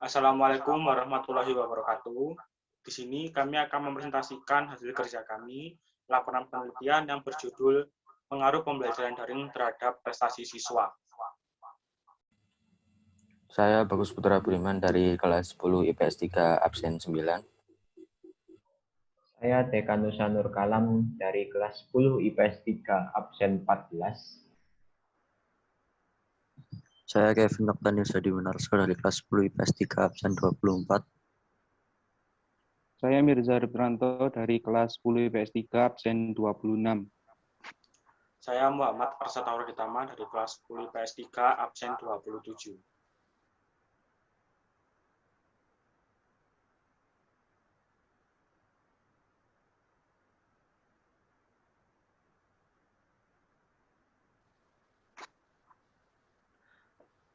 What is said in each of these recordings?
Assalamualaikum warahmatullahi wabarakatuh. Di sini kami akan mempresentasikan hasil kerja kami, laporan penelitian yang berjudul Pengaruh Pembelajaran Daring Terhadap Prestasi Siswa. Saya Bagus Putra Budiman dari kelas 10 IPS 3 absen 9. Saya Dekanusa Nur Kalam dari kelas 10 IPS 3 absen 14. Saya Kevin Noktanil Sadi Winarso dari kelas 10 IPS 3 absen 24. Saya Mirza Ripranto dari kelas 10 IPS 3 absen 26. Saya Muhammad Arsataur Hitama dari kelas 10 IPS 3 absen 27.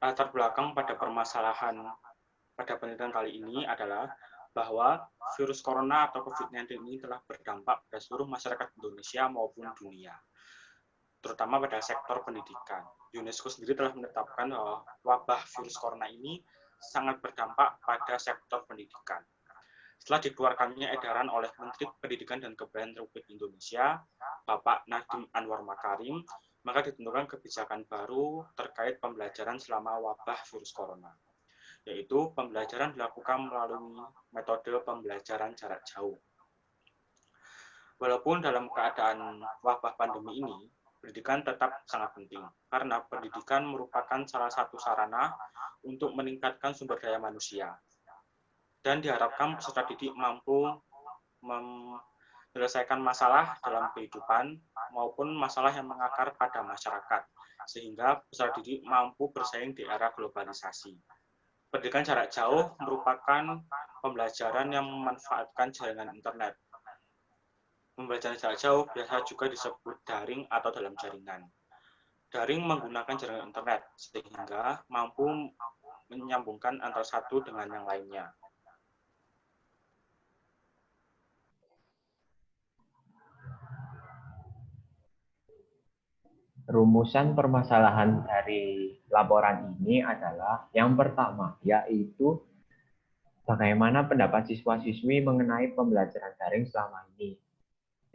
Latar belakang pada permasalahan pada penelitian kali ini adalah bahwa virus corona atau COVID-19 ini telah berdampak pada seluruh masyarakat Indonesia maupun dunia, terutama pada sektor pendidikan. UNESCO sendiri telah menetapkan bahwa wabah virus corona ini sangat berdampak pada sektor pendidikan. Setelah dikeluarkannya edaran oleh Menteri Pendidikan dan Kebudayaan Republik Indonesia, Bapak Nadiem Anwar Makarim, maka ditentukan kebijakan baru terkait pembelajaran selama wabah virus corona, yaitu pembelajaran dilakukan melalui metode pembelajaran jarak jauh. Walaupun dalam keadaan wabah pandemi ini, pendidikan tetap sangat penting, karena pendidikan merupakan salah satu sarana untuk meningkatkan sumber daya manusia. Dan diharapkan peserta didik mampu menyelesaikan masalah dalam kehidupan maupun masalah yang mengakar pada masyarakat, sehingga peserta didik mampu bersaing di era globalisasi. Pendidikan jarak jauh merupakan pembelajaran yang memanfaatkan jaringan internet. Pembelajaran jarak jauh biasa juga disebut daring atau dalam jaringan. Daring menggunakan jaringan internet, sehingga mampu menyambungkan antara satu dengan yang lainnya. Rumusan permasalahan dari laporan ini adalah yang pertama, yaitu bagaimana pendapat siswa-siswi mengenai pembelajaran daring selama ini.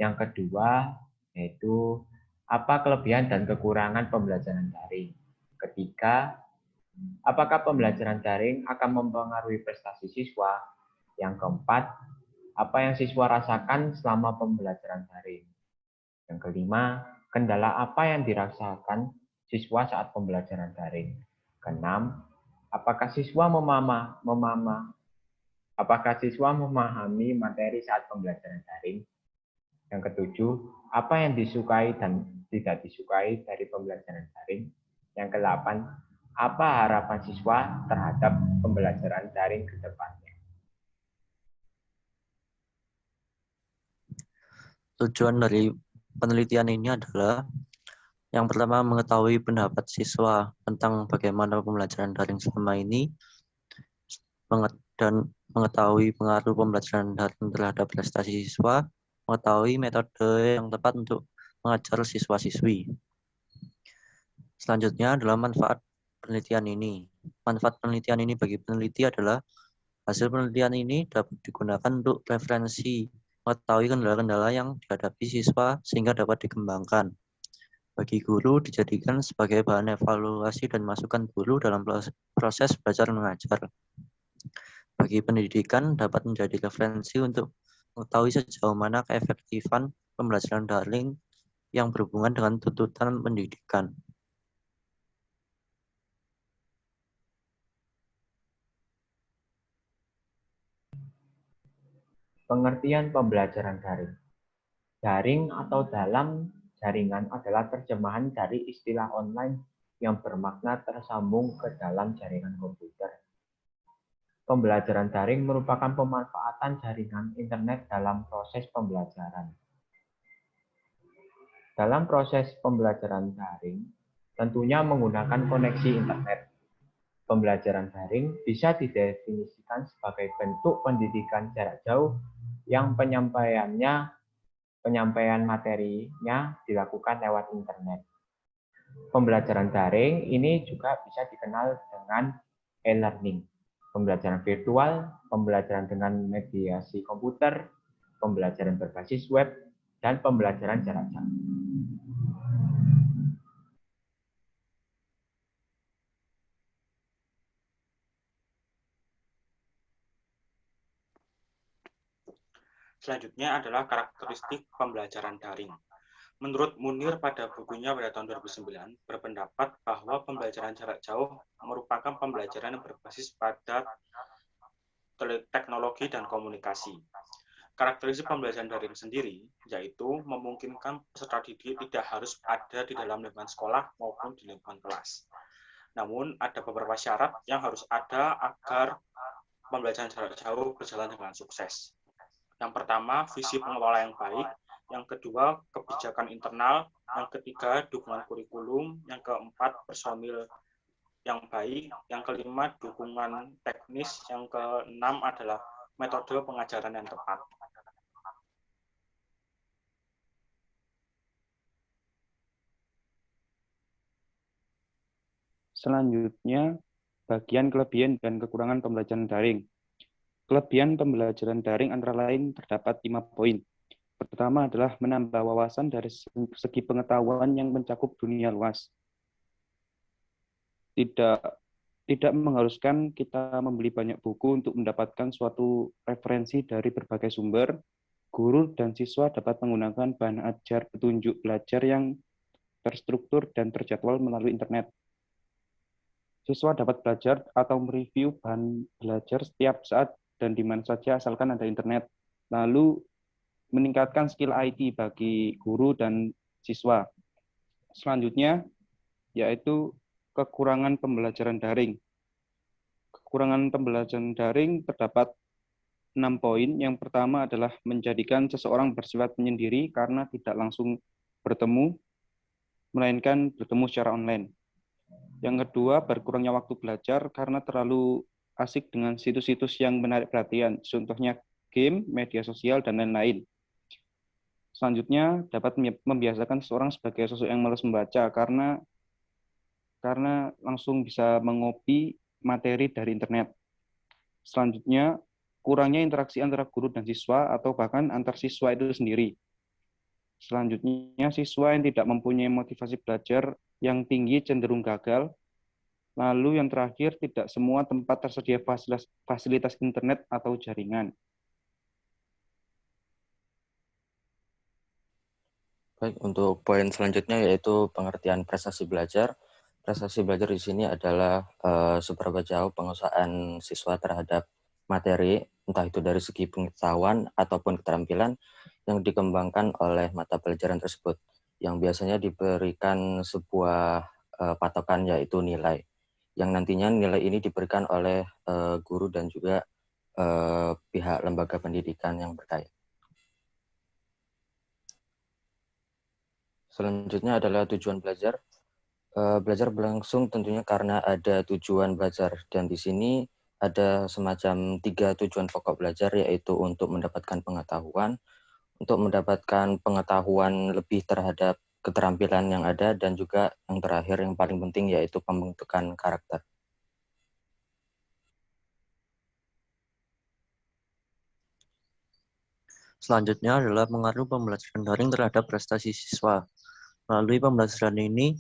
Yang kedua, yaitu apa kelebihan dan kekurangan pembelajaran daring. Ketiga, apakah pembelajaran daring akan mempengaruhi prestasi siswa? Yang keempat, apa yang siswa rasakan selama pembelajaran daring? Yang kelima, kendala apa yang dirasakan siswa saat pembelajaran daring? Keenam, apakah siswa memahami materi saat pembelajaran daring? Yang ketujuh, apa yang disukai dan tidak disukai dari pembelajaran daring? Yang kedelapan, apa harapan siswa terhadap pembelajaran daring ke depannya? Tujuan dari penelitian ini adalah yang pertama mengetahui pendapat siswa tentang bagaimana pembelajaran daring selama ini dan mengetahui pengaruh pembelajaran daring terhadap prestasi siswa, mengetahui metode yang tepat untuk mengajar siswa-siswi. Selanjutnya adalah manfaat penelitian ini. Manfaat penelitian ini bagi peneliti adalah hasil penelitian ini dapat digunakan untuk referensi, mengetahui kendala-kendala yang dihadapi siswa sehingga dapat dikembangkan. Bagi guru dijadikan sebagai bahan evaluasi dan masukan guru dalam proses belajar mengajar. Bagi pendidikan dapat menjadi referensi untuk mengetahui sejauh mana keefektifan pembelajaran daring yang berhubungan dengan tuntutan pendidikan. Pengertian pembelajaran daring. Daring atau dalam jaringan adalah terjemahan dari istilah online yang bermakna tersambung ke dalam jaringan komputer. Pembelajaran daring merupakan pemanfaatan jaringan internet dalam proses pembelajaran. Dalam proses pembelajaran daring, tentunya menggunakan koneksi internet. Pembelajaran daring bisa didefinisikan sebagai bentuk pendidikan jarak jauh yang penyampaian materinya dilakukan lewat internet. Pembelajaran daring ini juga bisa dikenal dengan e-learning. pembelajaran virtual, pembelajaran dengan mediasi komputer, pembelajaran berbasis web, dan pembelajaran jarak jauh. Selanjutnya adalah karakteristik pembelajaran daring. Menurut Munir pada bukunya pada tahun 2009, berpendapat bahwa pembelajaran jarak jauh merupakan pembelajaran yang berbasis pada teknologi dan komunikasi. Karakteristik pembelajaran daring sendiri yaitu memungkinkan peserta didik tidak harus ada di dalam lingkungan sekolah maupun di lingkungan kelas. Namun ada beberapa syarat yang harus ada agar pembelajaran jarak jauh berjalan dengan sukses. Yang pertama, visi pengelola yang baik. Yang kedua, kebijakan internal. Yang ketiga, dukungan kurikulum. Yang keempat, personil yang baik. Yang kelima, dukungan teknis. Yang keenam adalah metode pengajaran yang tepat. Selanjutnya, bagian kelebihan dan kekurangan pembelajaran daring. Kelebihan pembelajaran daring antara lain terdapat 5 poin. Pertama adalah menambah wawasan dari segi pengetahuan yang mencakup dunia luas. Tidak mengharuskan kita membeli banyak buku untuk mendapatkan suatu referensi dari berbagai sumber. Guru dan siswa dapat menggunakan bahan ajar petunjuk belajar yang terstruktur dan terjadwal melalui internet. Siswa dapat belajar atau mereview bahan belajar setiap saat dan di mana saja asalkan ada internet. Lalu meningkatkan skill IT bagi guru dan siswa. Selanjutnya yaitu kekurangan pembelajaran daring. Kekurangan pembelajaran daring terdapat 6 poin. Yang pertama adalah menjadikan seseorang bersifat menyendiri karena tidak langsung bertemu, melainkan bertemu secara online. Yang kedua, berkurangnya waktu belajar karena terlalu asik dengan situs-situs yang menarik perhatian, contohnya game, media sosial, dan lain-lain. Selanjutnya, dapat membiasakan seseorang sebagai sosok yang malas membaca karena langsung bisa mengopi materi dari internet. Selanjutnya, kurangnya interaksi antara guru dan siswa atau bahkan antar siswa itu sendiri. Selanjutnya, siswa yang tidak mempunyai motivasi belajar yang tinggi cenderung gagal. Lalu yang terakhir, tidak semua tempat tersedia fasilitas internet atau jaringan. Baik, untuk poin selanjutnya yaitu pengertian prestasi belajar. Prestasi belajar di sini adalah seberapa jauh penguasaan siswa terhadap materi, entah itu dari segi pengetahuan ataupun keterampilan yang dikembangkan oleh mata pelajaran tersebut, yang biasanya diberikan sebuah patokan yaitu nilai, yang nantinya nilai ini diberikan oleh guru dan juga pihak lembaga pendidikan yang berkait. Selanjutnya adalah tujuan belajar. Belajar berlangsung tentunya karena ada tujuan belajar, dan di sini ada semacam 3 tujuan pokok belajar, yaitu untuk mendapatkan pengetahuan, untuk mendapatkan pengetahuan lebih terhadap keterampilan yang ada, dan juga yang terakhir yang paling penting yaitu pembentukan karakter. Selanjutnya adalah pengaruh pembelajaran daring terhadap prestasi siswa. Melalui pembelajaran ini,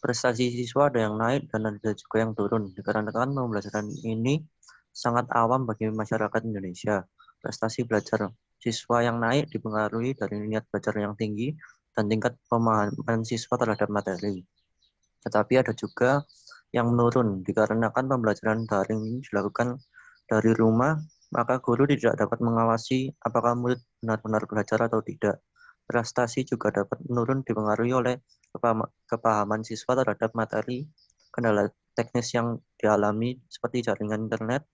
prestasi siswa ada yang naik dan ada juga yang turun. Dikarenakan pembelajaran ini sangat awam bagi masyarakat Indonesia. Prestasi belajar siswa yang naik dipengaruhi dari niat belajar yang tinggi dan tingkat pemahaman siswa terhadap materi. Tetapi ada juga yang menurun dikarenakan pembelajaran daring ini dilakukan dari rumah, maka guru tidak dapat mengawasi apakah murid benar-benar belajar atau tidak. Prestasi juga dapat menurun dipengaruhi oleh kepahaman siswa terhadap materi, kendala teknis yang dialami seperti jaringan internet,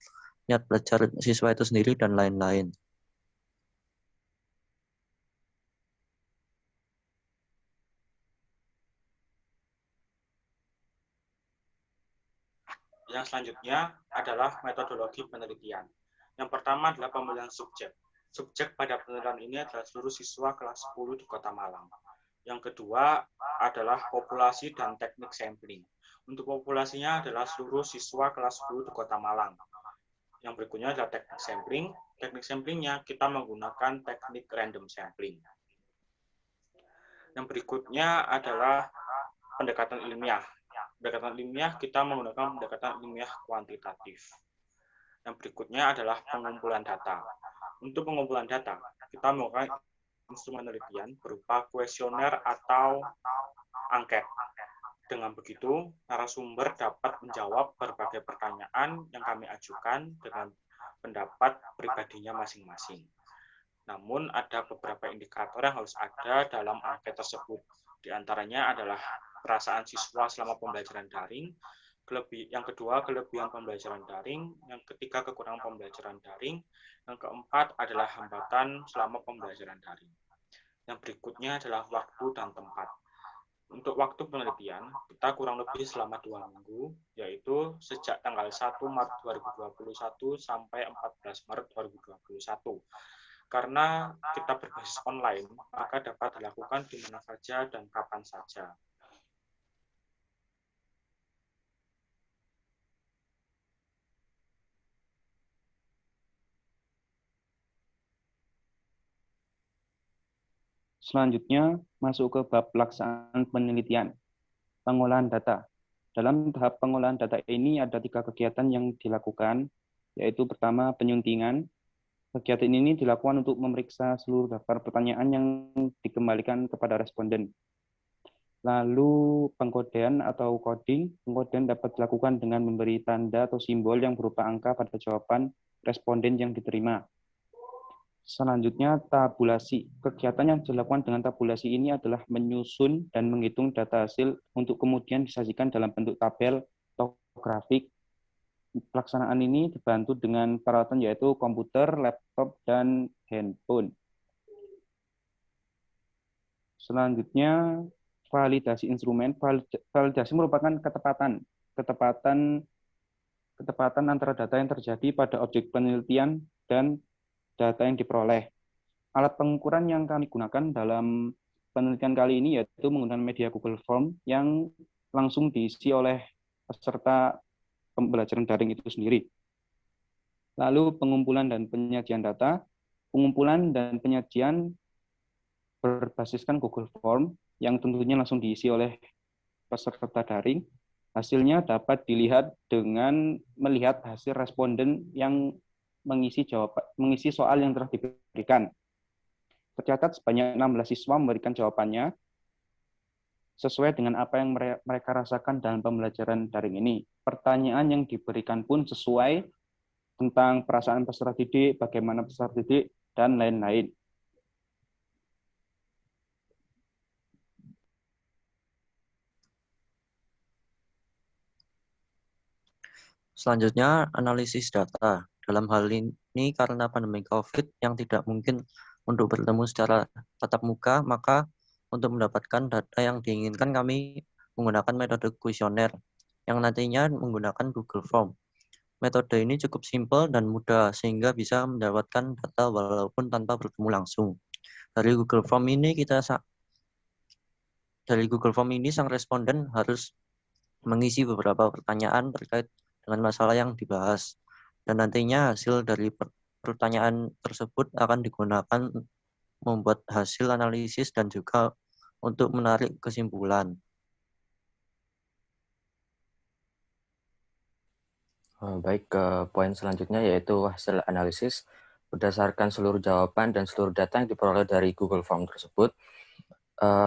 niat belajar siswa itu sendiri, dan lain-lain. Yang selanjutnya adalah metodologi penelitian. Yang pertama adalah pemilihan subjek. Subjek pada penelitian ini adalah seluruh siswa kelas 10 di Kota Malang. Yang kedua adalah populasi dan teknik sampling. Untuk populasinya adalah seluruh siswa kelas 10 di Kota Malang. Yang berikutnya adalah teknik sampling. Teknik samplingnya kita menggunakan teknik random sampling. Yang berikutnya adalah pendekatan ilmiah. Pendekatan ilmiah kita menggunakan pendekatan ilmiah kuantitatif. Yang berikutnya adalah pengumpulan data. Untuk pengumpulan data, kita menggunakan instrumen penelitian berupa kuesioner atau angket. Dengan begitu, narasumber dapat menjawab berbagai pertanyaan yang kami ajukan dengan pendapat pribadinya masing-masing. Namun, ada beberapa indikator yang harus ada dalam angket tersebut. Di antaranya adalah perasaan siswa selama pembelajaran daring, yang kedua, kelebihan pembelajaran daring, yang ketiga, kekurangan pembelajaran daring, yang keempat adalah hambatan selama pembelajaran daring. Yang berikutnya adalah waktu dan tempat. Untuk waktu penelitian, kita kurang lebih selama 2 minggu, yaitu sejak tanggal 1 Maret 2021 sampai 14 Maret 2021. Karena kita berbasis online, maka dapat dilakukan di mana saja dan kapan saja. Selanjutnya, masuk ke bab pelaksanaan penelitian, pengolahan data. Dalam tahap pengolahan data ini ada 3 kegiatan yang dilakukan, yaitu pertama, penyuntingan. Kegiatan ini dilakukan untuk memeriksa seluruh daftar pertanyaan yang dikembalikan kepada responden. Lalu pengkodean atau coding. Pengkodean dapat dilakukan dengan memberi tanda atau simbol yang berupa angka pada jawaban responden yang diterima. Selanjutnya, tabulasi. Kegiatan yang dilakukan dengan tabulasi ini adalah menyusun dan menghitung data hasil untuk kemudian disajikan dalam bentuk tabel atau grafik. Pelaksanaan ini dibantu dengan peralatan yaitu komputer, laptop, dan handphone. Selanjutnya, validasi instrumen. Validasi merupakan ketepatan antara data yang terjadi pada objek penelitian dan data yang diperoleh. Alat pengukuran yang kami gunakan dalam penelitian kali ini yaitu menggunakan media Google Form yang langsung diisi oleh peserta pembelajaran daring itu sendiri. Lalu pengumpulan dan penyajian data. Pengumpulan dan penyajian berbasiskan Google Form yang tentunya langsung diisi oleh peserta daring. Hasilnya dapat dilihat dengan melihat hasil responden yang mengisi soal yang telah diberikan. Tercatat sebanyak 16 siswa memberikan jawabannya sesuai dengan apa yang mereka rasakan dalam pembelajaran daring ini. Pertanyaan yang diberikan pun sesuai tentang perasaan peserta didik, bagaimana peserta didik, dan lain-lain. Selanjutnya, analisis data. Dalam hal ini, karena pandemi COVID yang tidak mungkin untuk bertemu secara tatap muka, maka untuk mendapatkan data yang diinginkan kami menggunakan metode kuesioner yang nantinya menggunakan Google Form. Metode ini cukup simpel dan mudah sehingga bisa mendapatkan data walaupun tanpa bertemu langsung. Dari Google Form ini sang responden harus mengisi beberapa pertanyaan terkait dengan masalah yang dibahas. Dan nantinya hasil dari pertanyaan tersebut akan digunakan membuat hasil analisis dan juga untuk menarik kesimpulan. Baik, ke poin selanjutnya yaitu hasil analisis. Berdasarkan seluruh jawaban dan seluruh data yang diperoleh dari Google Form tersebut,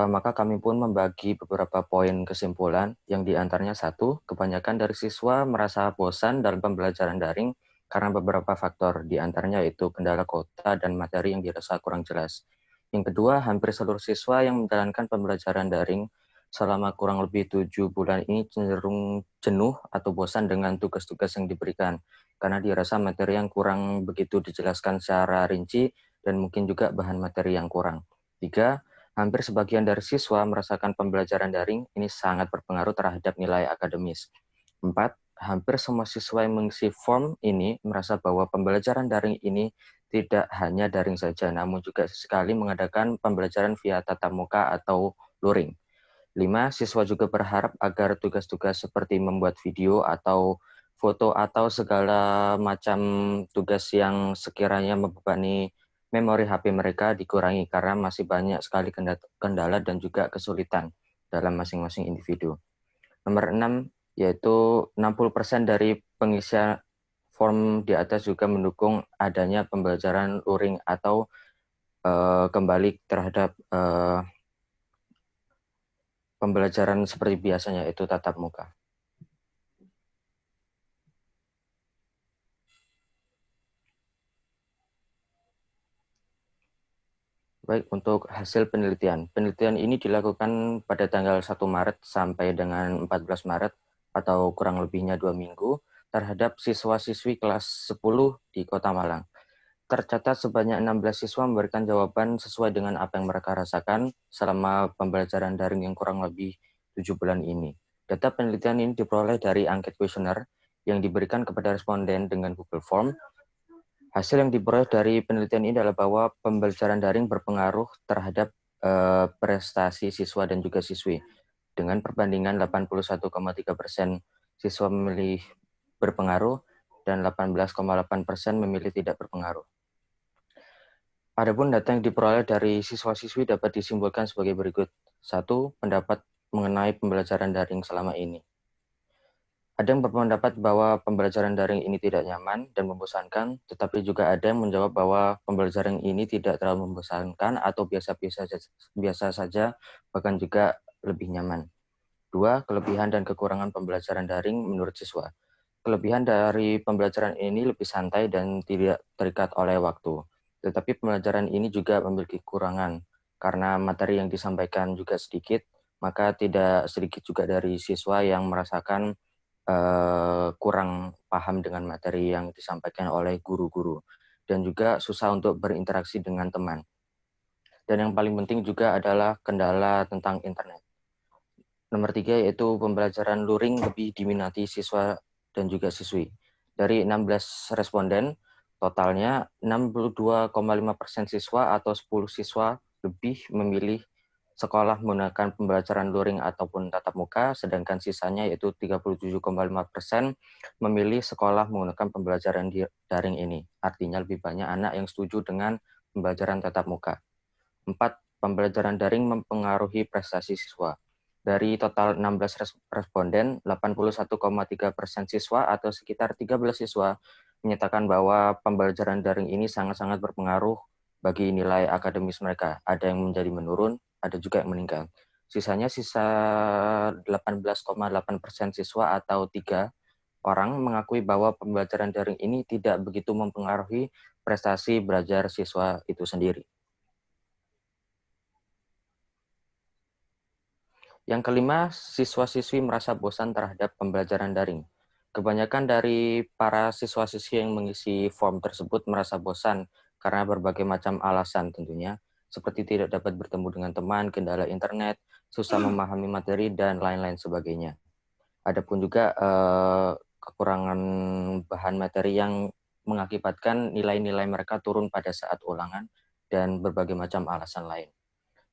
maka kami pun membagi beberapa poin kesimpulan yang diantaranya satu, kebanyakan dari siswa merasa bosan dalam pembelajaran daring karena beberapa faktor, diantaranya yaitu kendala kuota dan materi yang dirasa kurang jelas. Yang kedua, hampir seluruh siswa yang menjalankan pembelajaran daring selama kurang lebih 7 bulan ini cenderung jenuh atau bosan dengan tugas-tugas yang diberikan, karena dirasa materi yang kurang begitu dijelaskan secara rinci dan mungkin juga bahan materi yang kurang. Tiga, hampir sebagian dari siswa merasakan pembelajaran daring ini sangat berpengaruh terhadap nilai akademis. 4. Hampir semua siswa yang mengisi form ini merasa bahwa pembelajaran daring ini tidak hanya daring saja, namun juga sesekali mengadakan pembelajaran via tatap muka atau luring. 5. Siswa juga berharap agar tugas-tugas seperti membuat video atau foto atau segala macam tugas yang sekiranya membebani memori HP mereka dikurangi karena masih banyak sekali kendala dan juga kesulitan dalam masing-masing individu. Nomor 6, yaitu 60% dari pengisian form di atas juga mendukung adanya pembelajaran luring atau kembali terhadap pembelajaran seperti biasanya, yaitu tatap muka. Baik, untuk hasil penelitian. Penelitian ini dilakukan pada tanggal 1 Maret sampai dengan 14 Maret atau kurang lebihnya 2 minggu terhadap siswa-siswi kelas 10 di Kota Malang. Tercatat sebanyak 16 siswa memberikan jawaban sesuai dengan apa yang mereka rasakan selama pembelajaran daring yang kurang lebih 7 bulan ini. Data penelitian ini diperoleh dari angket kuesioner yang diberikan kepada responden dengan Google Form. Hasil yang diperoleh dari penelitian ini adalah bahwa pembelajaran daring berpengaruh terhadap prestasi siswa dan juga siswi. Dengan perbandingan 81,3% siswa memilih berpengaruh dan 18,8% memilih tidak berpengaruh. Adapun data yang diperoleh dari siswa-siswi dapat disimpulkan sebagai berikut. 1. Pendapat mengenai pembelajaran daring selama ini. Ada yang berpendapat bahwa pembelajaran daring ini tidak nyaman dan membosankan, tetapi juga ada yang menjawab bahwa pembelajaran ini tidak terlalu membosankan atau biasa saja, bahkan juga lebih nyaman. 2. Kelebihan dan kekurangan pembelajaran daring menurut siswa. Kelebihan dari pembelajaran ini lebih santai dan tidak terikat oleh waktu. Tetapi pembelajaran ini juga memiliki kekurangan, karena materi yang disampaikan juga sedikit, maka tidak sedikit juga dari siswa yang merasakan kurang paham dengan materi yang disampaikan oleh guru-guru, dan juga susah untuk berinteraksi dengan teman. Dan yang paling penting juga adalah kendala tentang internet. Nomor 3 yaitu pembelajaran luring lebih diminati siswa dan juga siswi. Dari 16 responden, totalnya 62,5% siswa atau 10 siswa lebih memilih sekolah menggunakan pembelajaran luring ataupun tatap muka, sedangkan sisanya yaitu 37,5% memilih sekolah menggunakan pembelajaran daring ini. Artinya lebih banyak anak yang setuju dengan pembelajaran tatap muka. 4. Pembelajaran daring mempengaruhi prestasi siswa. Dari total 16 responden, 81,3% siswa atau sekitar 13 siswa menyatakan bahwa pembelajaran daring ini sangat-sangat berpengaruh bagi nilai akademis mereka. Ada yang menjadi menurun, ada juga yang meningkat. Sisa 18,8% siswa atau 3 orang mengakui bahwa pembelajaran daring ini tidak begitu mempengaruhi prestasi belajar siswa itu sendiri. Yang kelima, siswa-siswi merasa bosan terhadap pembelajaran daring. Kebanyakan dari para siswa-siswi yang mengisi form tersebut merasa bosan karena berbagai macam alasan tentunya, seperti tidak dapat bertemu dengan teman, kendala internet, susah memahami materi, dan lain-lain sebagainya. Adapun juga kekurangan bahan materi yang mengakibatkan nilai-nilai mereka turun pada saat ulangan dan berbagai macam alasan lain.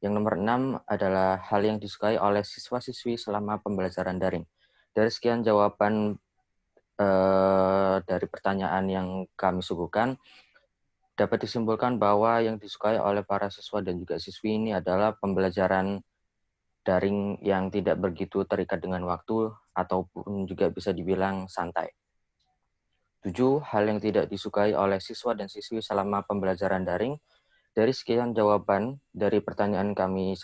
Yang nomor 6 adalah hal yang disukai oleh siswa-siswi selama pembelajaran daring. Dari sekian jawaban dari pertanyaan yang kami suguhkan, dapat disimpulkan bahwa yang disukai oleh para siswa dan juga siswi ini adalah pembelajaran daring yang tidak begitu terikat dengan waktu ataupun juga bisa dibilang santai. 7. Hal yang tidak disukai oleh siswa dan siswi selama pembelajaran daring. Dari sekian jawaban dari pertanyaan kami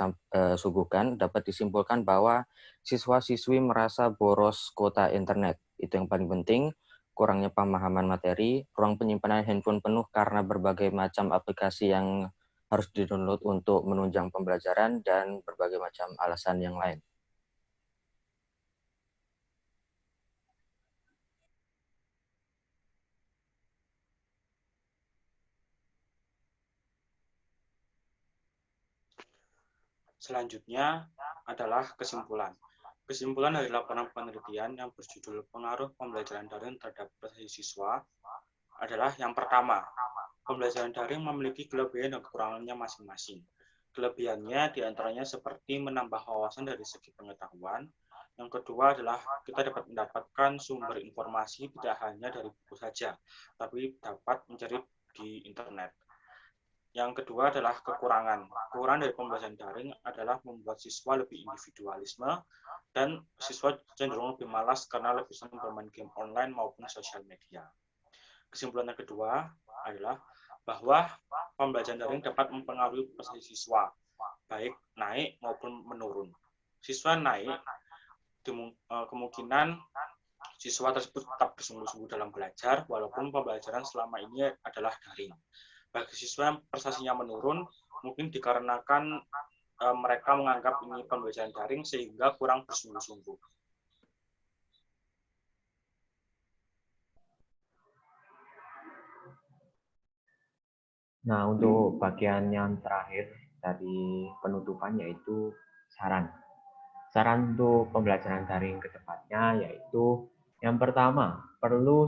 suguhkan, dapat disimpulkan bahwa siswa-siswi merasa boros kuota internet. Itu yang paling penting, kurangnya pemahaman materi, ruang penyimpanan handphone penuh karena berbagai macam aplikasi yang harus di-download untuk menunjang pembelajaran, dan berbagai macam alasan yang lain. Selanjutnya adalah kesimpulan. Kesimpulan dari laporan penelitian yang berjudul Pengaruh Pembelajaran Daring terhadap Prestasi Siswa adalah yang pertama, pembelajaran daring memiliki kelebihan dan kekurangannya masing-masing. Kelebihannya diantaranya seperti menambah wawasan dari segi pengetahuan, Yang kedua adalah kita dapat mendapatkan sumber informasi tidak hanya dari buku saja, tapi dapat mencari di internet. Yang kedua adalah kekurangan. Kekurangan dari pembelajaran daring adalah membuat siswa lebih individualisme dan siswa cenderung lebih malas karena lebih sering bermain game online maupun sosial media. Kesimpulan yang kedua adalah bahwa pembelajaran daring dapat mempengaruhi prestasi siswa, baik naik maupun menurun. Siswa naik, kemungkinan siswa tersebut tetap bersungguh-sungguh dalam belajar, walaupun pembelajaran selama ini adalah daring. Bagi siswa yang prestasinya menurun, mungkin dikarenakan mereka menganggap ini pembelajaran daring sehingga kurang bersungguh-sungguh. Nah, untuk bagian yang terakhir dari penutupan yaitu saran. Saran untuk pembelajaran daring ke depannya yaitu yang pertama, perlu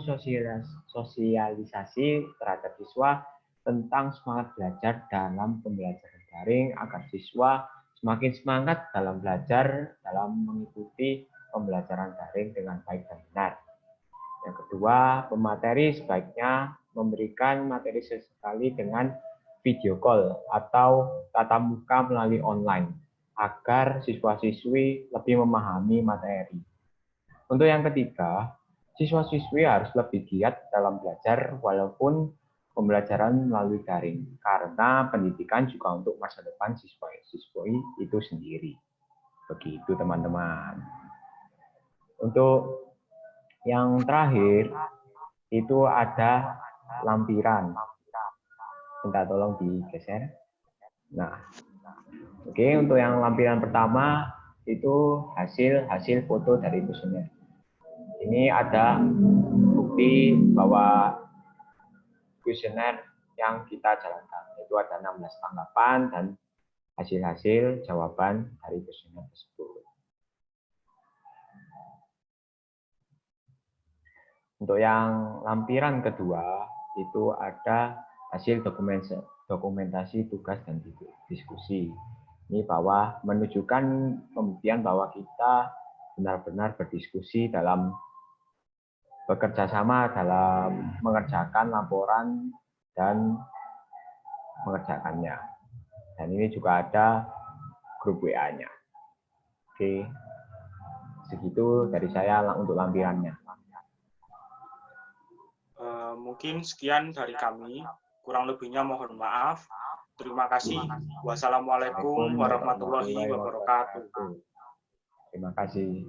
sosialisasi terhadap siswa tentang semangat belajar dalam pembelajaran daring agar siswa semakin semangat dalam belajar dalam mengikuti pembelajaran daring dengan baik dan benar. Yang kedua, pemateri sebaiknya memberikan materi sesekali dengan video call atau tatap muka melalui online agar siswa-siswi lebih memahami materi. Untuk yang ketiga, siswa-siswi harus lebih giat dalam belajar walaupun pembelajaran melalui daring, karena pendidikan juga untuk masa depan siswa-siswi itu sendiri. Begitu teman-teman. Untuk yang terakhir, itu ada lampiran. Minta tolong digeser. Nah, oke, untuk yang lampiran pertama itu hasil foto dari kuesioner. Ini ada bukti bahwa kuesioner yang kita jalankan itu ada 16 tanggapan dan hasil jawaban dari kuesioner tersebut. Untuk yang lampiran kedua itu ada hasil dokumentasi tugas dan diskusi. Ini bahwa menunjukkan pembuktian bahwa kita benar-benar berdiskusi dalam bekerja sama dalam mengerjakan laporan dan mengerjakannya. Dan ini juga ada grup WA-nya. Oke, segitu dari saya untuk lampirannya. Mungkin sekian dari kami. Kurang lebihnya mohon maaf. Terima kasih. Wassalamualaikum warahmatullahi wabarakatuh. Terima kasih.